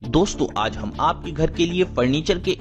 दोस्तों आज हम आपके घर के लिए फर्नीचर के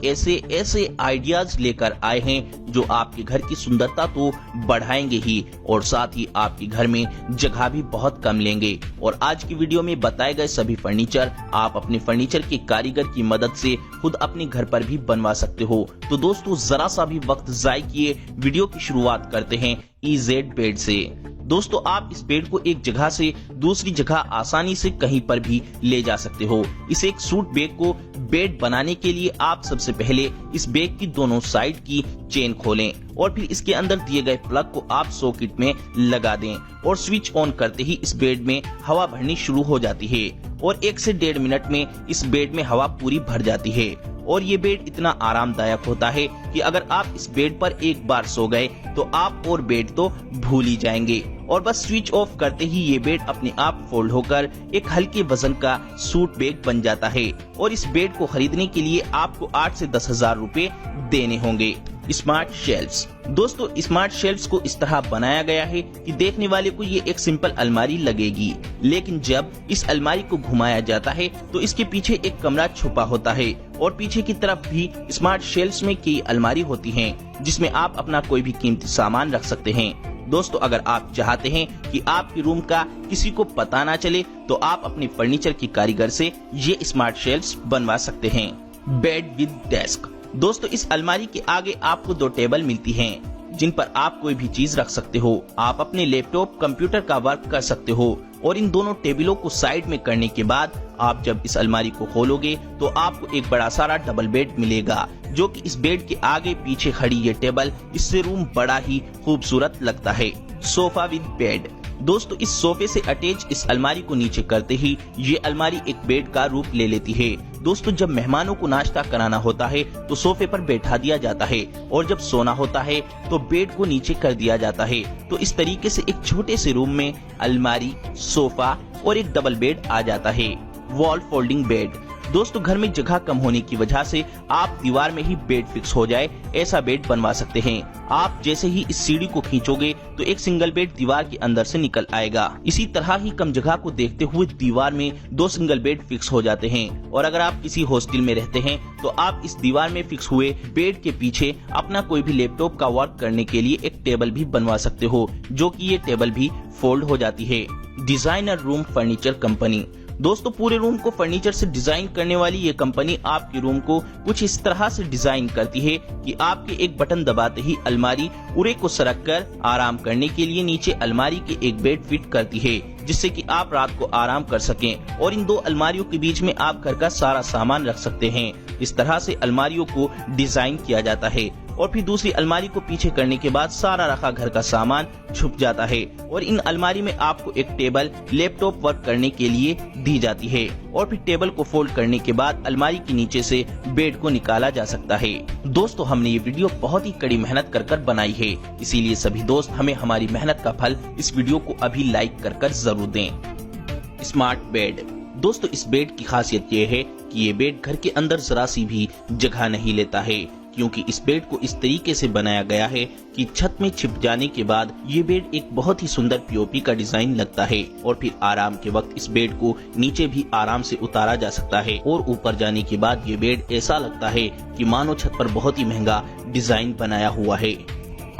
ऐसे आइडियाज लेकर आए हैं जो आपके घर की सुंदरता तो बढ़ाएंगे ही और साथ ही आपके घर में जगह भी बहुत कम लेंगे। और आज की वीडियो में बताए गए सभी फर्नीचर आप अपने फर्नीचर के कारीगर की मदद से खुद अपने घर पर भी बनवा सकते हो। तो दोस्तों जरा सा भी वक्त जाय किए वीडियो की शुरुआत करते हैं EZ बेड से। दोस्तों आप इस बेड को एक जगह से दूसरी जगह आसानी से कहीं पर भी ले जा सकते हो। इस एक सूट बैग को बेड बनाने के लिए आप सबसे पहले इस बैग की दोनों साइड की चेन खोलें और फिर इसके अंदर दिए गए प्लग को आप सॉकेट में लगा दें और स्विच ऑन करते ही इस बेड में हवा भरनी शुरू हो जाती है और 1 से 1.5 मिनट में इस बेड में हवा पूरी भर जाती है। और ये बेड इतना आरामदायक होता है कि अगर आप इस बेड पर एक बार सो गए तो आप और बेड तो भूल ही जाएंगे और बस स्विच ऑफ करते ही ये बेड अपने आप फोल्ड होकर एक हल्के वजन का सूट बैग बन जाता है। और इस बेड को खरीदने के लिए आपको 8 से 10 हजार रूपए देने होंगे। Smart shelves. दोस्तों स्मार्ट शेल्फ्स को इस तरह बनाया गया है कि देखने वाले को ये एक सिंपल अलमारी लगेगी, लेकिन जब इस अलमारी को घुमाया जाता है तो इसके पीछे एक कमरा छुपा होता है और पीछे की तरफ भी स्मार्ट शेल्फ्स में कई अलमारी होती हैं जिसमें आप अपना कोई भी कीमती सामान रख सकते हैं। दोस्तों अगर आप चाहते हैं कि आपके रूम का किसी को पता ना चले तो आप अपने फर्नीचर की कारीगर से ये स्मार्ट शेल्फ्स बनवा सकते हैं। Bed with desk. दोस्तों इस अलमारी के आगे आपको 2 टेबल मिलती हैं जिन पर आप कोई भी चीज रख सकते हो। आप अपने लैपटॉप कंप्यूटर का वर्क कर सकते हो और इन दोनों टेबलों को साइड में करने के बाद आप जब इस अलमारी को खोलोगे तो आपको एक बड़ा सारा डबल बेड मिलेगा जो कि इस बेड के आगे पीछे खड़ी ये टेबल इससे रूम बड़ा ही खूबसूरत लगता है। Sofa with bed. दोस्तों इस सोफे से अटैच इस अलमारी को नीचे करते ही ये अलमारी एक बेड का रूप ले लेती है। दोस्तों जब मेहमानों को नाश्ता कराना होता है तो सोफे पर बैठा दिया जाता है और जब सोना होता है तो बेड को नीचे कर दिया जाता है। तो इस तरीके से एक छोटे से रूम में अलमारी, सोफा और एक डबल बेड आ जाता है। Wall folding bed. दोस्तों घर में जगह कम होने की वजह से आप दीवार में ही बेड फिक्स हो जाए ऐसा बेड बनवा सकते हैं। आप जैसे ही इस सीढ़ी को खींचोगे तो एक सिंगल बेड दीवार के अंदर से निकल आएगा। इसी तरह ही कम जगह को देखते हुए दीवार में 2 सिंगल बेड फिक्स हो जाते हैं। और अगर आप किसी हॉस्टल में रहते हैं तो आप इस दीवार में फिक्स हुए बेड के पीछे अपना कोई भी लैपटॉप का वर्क करने के लिए एक टेबल भी बनवा सकते हो जो कि ये टेबल भी फोल्ड हो जाती है। Designer room furniture company. दोस्तों पूरे रूम को फर्नीचर से डिजाइन करने वाली ये कंपनी आपके रूम को कुछ इस तरह से डिजाइन करती है कि आपके एक बटन दबाते ही अलमारी उरे को सरक कर आराम करने के लिए नीचे अलमारी के एक बेड फिट करती है जिससे कि आप रात को आराम कर सकें और इन 2 अलमारियों के बीच में आप घर का सारा सामान रख सकते हैं। इस तरह से अलमारियों को डिजाइन किया जाता है और फिर दूसरी अलमारी को पीछे करने के बाद सारा रखा घर का सामान छुप जाता है। और इन अलमारी में आपको एक टेबल लैपटॉप वर्क करने के लिए दी जाती है और फिर टेबल को फोल्ड करने के बाद अलमारी के नीचे से बेड को निकाला जा सकता है। दोस्तों हमने ये वीडियो बहुत ही कड़ी मेहनत कर बनाई है, इसीलिए सभी दोस्त हमें हमारी मेहनत का फल इस वीडियो को अभी लाइक कर जरूर दें। Smart bed. दोस्तों इस बेड की खासियत ये है कि ये बेड घर के अंदर जरा सी भी जगह नहीं लेता है क्योंकि इस बेड को इस तरीके से बनाया गया है कि छत में छिप जाने के बाद ये बेड एक बहुत ही सुंदर पीओपी का डिजाइन लगता है और फिर आराम के वक्त इस बेड को नीचे भी आराम से उतारा जा सकता है और ऊपर जाने के बाद ये बेड ऐसा लगता है कि मानो छत पर बहुत ही महंगा डिजाइन बनाया हुआ है।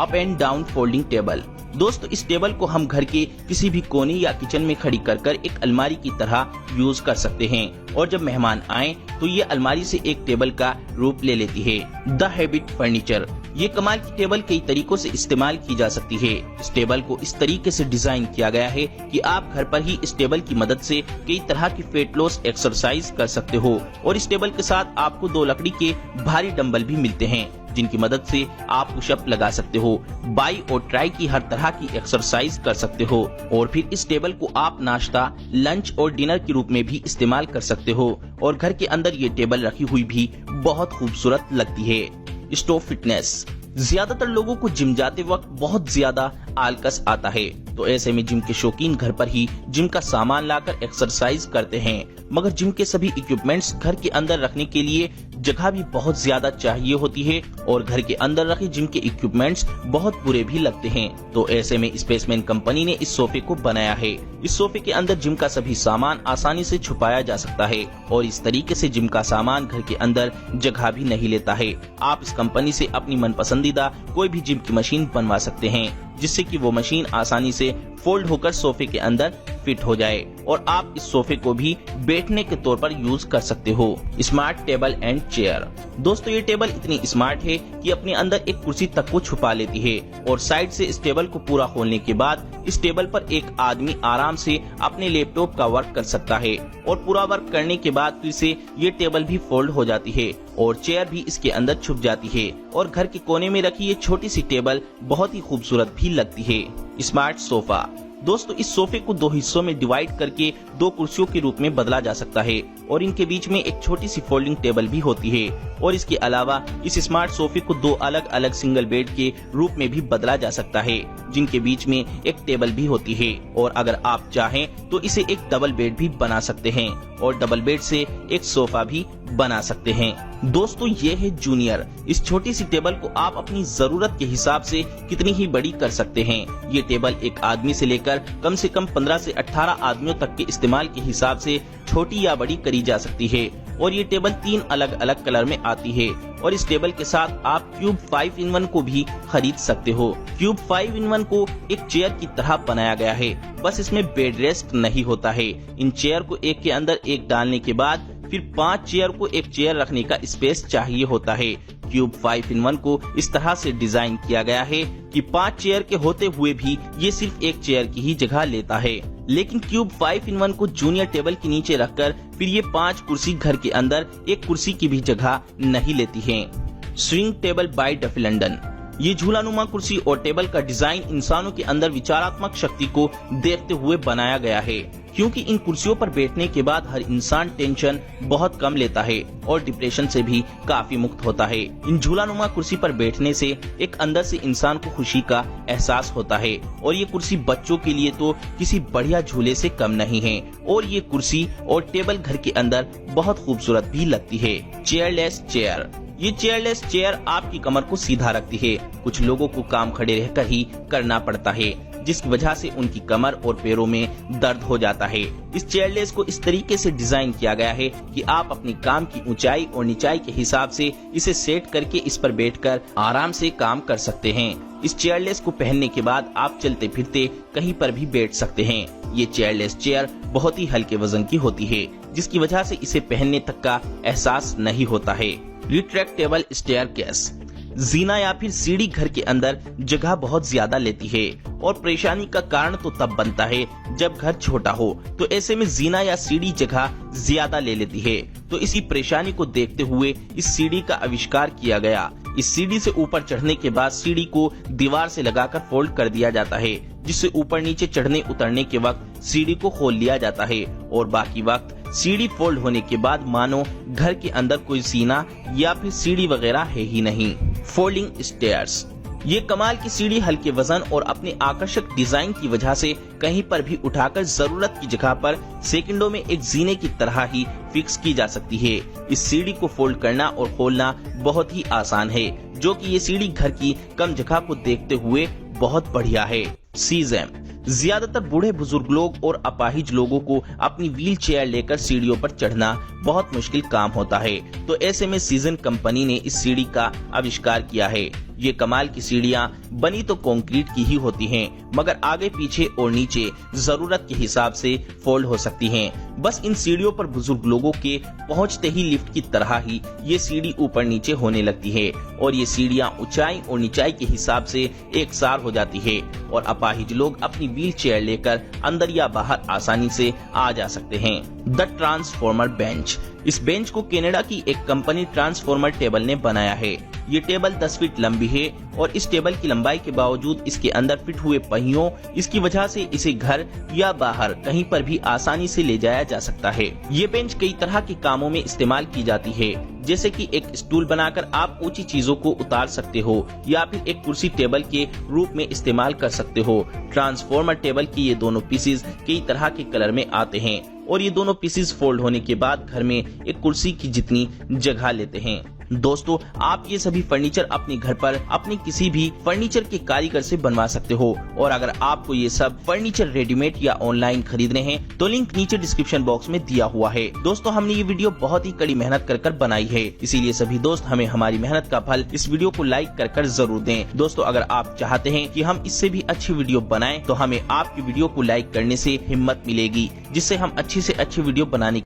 Up and down folding table. दोस्तों इस टेबल को हम घर के किसी भी कोने या किचन में खड़ी कर एक अलमारी की तरह यूज कर सकते हैं और जब मेहमान आए तो ये अलमारी से एक टेबल का रूप ले लेती है। The habit furniture. ये कमाल की टेबल कई तरीकों से इस्तेमाल की जा सकती है। इस टेबल को इस तरीके से डिजाइन किया गया है कि आप घर पर ही इस टेबल की मदद से कई तरह की वेट लॉस एक्सरसाइज कर सकते हो और इस टेबल के साथ आपको 2 लकड़ी के भारी डंबल भी मिलते हैं जिनकी मदद से आप पुशअप लगा सकते हो, बाई और ट्राई की हर तरह की एक्सरसाइज कर सकते हो और फिर इस टेबल को आप नाश्ता, लंच और डिनर के रूप में भी इस्तेमाल कर सकते हो और घर के अंदर ये टेबल रखी हुई भी बहुत खूबसूरत लगती है। Stove fitness. ज्यादातर लोगों को जिम जाते वक्त बहुत ज्यादा आलकस आता है तो ऐसे में जिम के शौकीन घर पर ही जिम का सामान लाकर एक्सरसाइज करते हैं, मगर जिम के सभी इक्विपमेंट्स घर के अंदर रखने के लिए जगह भी बहुत ज्यादा चाहिए होती है और घर के अंदर रखे जिम के इक्विपमेंट्स बहुत बुरे भी लगते हैं। तो ऐसे में स्पेसमैन कंपनी ने इस सोफे को बनाया है। इस सोफे के अंदर जिम का सभी सामान आसानी से छुपाया जा सकता है और इस तरीके से जिम का सामान घर के अंदर जगह भी नहीं लेता है। आप इस कंपनी से अपनी मनपसंदीदा कोई भी जिम की मशीन बनवा सकते हैं, जिससे कि वो मशीन आसानी से फोल्ड होकर सोफे के अंदर फिट हो जाए और आप इस सोफे को भी बैठने के तौर पर यूज कर सकते हो। Smart table and chair. दोस्तों, ये टेबल इतनी स्मार्ट है कि अपने अंदर एक कुर्सी तक को छुपा लेती है और साइड से इस टेबल को पूरा खोलने के बाद इस टेबल पर एक आदमी आराम से अपने लैपटॉप का वर्क कर सकता है और पूरा वर्क करने के बाद फिर से ये टेबल भी फोल्ड हो जाती है और चेयर भी इसके अंदर छुप जाती है और घर के कोने में रखी ये छोटी सी टेबल बहुत ही खूबसूरत भी लगती है। Smart sofa. दोस्तों, इस सोफे को 2 हिस्सों में डिवाइड करके 2 कुर्सियों के रूप में बदला जा सकता है और इनके बीच में एक छोटी सी फोल्डिंग टेबल भी होती है और इसके अलावा इस स्मार्ट सोफे को 2 अलग अलग सिंगल बेड के रूप में भी बदला जा सकता है, जिनके बीच में एक टेबल भी होती है और अगर आप चाहें तो इसे एक डबल बेड भी बना सकते हैं और डबल बेड से एक सोफा भी बना सकते हैं। दोस्तों, ये है जूनियर। इस छोटी सी टेबल को आप अपनी जरूरत के हिसाब से कितनी ही बड़ी कर सकते हैं। ये टेबल एक आदमी से लेकर कम से कम 15 से 18 आदमियों तक के इस्तेमाल के हिसाब से छोटी या बड़ी करी जा सकती है और ये टेबल 3 अलग अलग कलर में आती है और इस टेबल के साथ आप क्यूब 5-in-1 को भी खरीद सकते हो। क्यूब 5-in-1 को एक चेयर की तरह बनाया गया है, बस इसमें बेड रेस्ट नहीं होता है। इन चेयर को एक के अंदर एक डालने के बाद फिर 5 चेयर को एक चेयर रखने का स्पेस चाहिए होता है। क्यूब 5-in-1 को इस तरह से डिजाइन किया गया है कि 5 चेयर के होते हुए भी ये सिर्फ एक चेयर की ही जगह लेता है। लेकिन क्यूब 5-in-1 को जूनियर टेबल के नीचे रखकर फिर ये 5 कुर्सी घर के अंदर एक कुर्सी की भी जगह नहीं लेती है। Swing table by Duffy London. ये झूलानुमा कुर्सी और टेबल का डिजाइन इंसानों के अंदर विचारात्मक शक्ति को देखते हुए बनाया गया है, क्योंकि इन कुर्सियों पर बैठने के बाद हर इंसान टेंशन बहुत कम लेता है और डिप्रेशन से भी काफी मुक्त होता है। इन झूलानुमा कुर्सी पर बैठने से एक अंदर से इंसान को खुशी का एहसास होता है और ये कुर्सी बच्चों के लिए तो किसी बढ़िया झूले से कम नहीं है और ये कुर्सी और टेबल घर के अंदर बहुत खूबसूरत भी लगती है। चेयरलेस चेयर। ये चेयरलेस चेयर आपकी कमर को सीधा रखती है। कुछ लोगों को काम खड़े रहकर ही करना पड़ता है, जिसकी वजह से उनकी कमर और पैरों में दर्द हो जाता है। इस चेयरलेस को इस तरीके से डिजाइन किया गया है कि आप अपनी काम की ऊंचाई और निचाई के हिसाब से इसे सेट करके इस पर बैठकर आराम से काम कर सकते हैं। इस चेयरलेस को पहनने के बाद आप चलते फिरते कहीं पर भी बैठ सकते हैं। ये चेयरलेस चेयर बहुत ही हल्के वजन की होती है, जिसकी वजह से इसे पहनने तक का एहसास नहीं होता है। Retractable staircase. जीना या फिर सीढ़ी घर के अंदर जगह बहुत ज्यादा लेती है और परेशानी का कारण तो तब बनता है जब घर छोटा हो, तो ऐसे में जीना या सीढ़ी जगह ज्यादा ले लेती है। तो इसी परेशानी को देखते हुए इस सीढ़ी का आविष्कार किया गया। इस सीढ़ी से ऊपर चढ़ने के बाद सीढ़ी को दीवार से लगाकर फोल्ड कर दिया जाता है, जिससे ऊपर नीचे चढ़ने उतरने के वक्त सीढ़ी को खोल लिया जाता है और बाकी वक्त सीढ़ी फोल्ड होने के बाद मानो घर के अंदर कोई सीना या फिर सीढ़ी वगैरह है ही नहीं। Folding stairs. ये कमाल की सीढ़ी हल्के वजन और अपने आकर्षक डिजाइन की वजह से कहीं पर भी उठाकर जरूरत की जगह पर सेकंडों में एक जीने की तरह ही फिक्स की जा सकती है। इस सीढ़ी को फोल्ड करना और खोलना बहुत ही आसान है, जो कि ये सीढ़ी घर की कम जगह को देखते हुए बहुत बढ़िया है। सीजैम। ज्यादातर बूढ़े बुजुर्ग लोग और अपाहिज लोगों को अपनी व्हील चेयर लेकर सीढ़ियों पर चढ़ना बहुत मुश्किल काम होता है, तो ऐसे में सीजन कंपनी ने इस सीढ़ी का आविष्कार किया है। ये कमाल की सीढ़ियाँ बनी तो कंक्रीट की ही होती हैं, मगर आगे पीछे और नीचे जरूरत के हिसाब से फोल्ड हो सकती हैं। बस इन सीढ़ियों पर बुजुर्ग लोगों के पहुंचते ही लिफ्ट की तरह ही ये सीढ़ी ऊपर नीचे होने लगती है और ये सीढ़ियाँ ऊंचाई और निचाई के हिसाब से एक सार हो जाती है और अपाहिज लोग अपनी व्हील चेयर लेकर अंदर या बाहर आसानी से आ जा सकते हैं। The transformer bench. इस बेंच को कनाडा की एक कंपनी ट्रांसफॉर्मर टेबल ने बनाया है। ये टेबल 10 फीट लंबी है और इस टेबल की लंबाई के बावजूद इसके अंदर फिट हुए पहियों इसकी वजह से इसे घर या बाहर कहीं पर भी आसानी से ले जाया जा सकता है। ये बेंच कई तरह के कामों में इस्तेमाल की जाती है, जैसे कि एक स्टूल बनाकर आप ऊंची चीजों को उतार सकते हो या फिर एक कुर्सी टेबल के रूप में इस्तेमाल कर सकते हो। ट्रांसफॉर्मर टेबल के ये दोनों पीसेस कई तरह के कलर में आते हैं और ये दोनों पीसेस फोल्ड होने के बाद घर में एक कुर्सी की जितनी जगह लेते हैं। दोस्तों, आप ये सभी फर्नीचर अपने घर पर अपने किसी भी फर्नीचर के कारीगर से बनवा सकते हो। और अगर आपको ये सब फर्नीचर रेडीमेड या ऑनलाइन खरीदने हैं तो लिंक नीचे डिस्क्रिप्शन बॉक्स में दिया हुआ है। दोस्तों, हमने ये वीडियो बहुत ही कड़ी मेहनत कर बनाई है, इसीलिए सभी दोस्त हमें हमारी मेहनत का फल इस वीडियो को लाइक कर जरूर दें। दोस्तों, अगर आप चाहते हैं कि हम इससे भी अच्छी वीडियो बनाएं तो हमें आपकी वीडियो को लाइक करने से हिम्मत मिलेगी, जिससे हम अच्छी से अच्छी वीडियो बनाने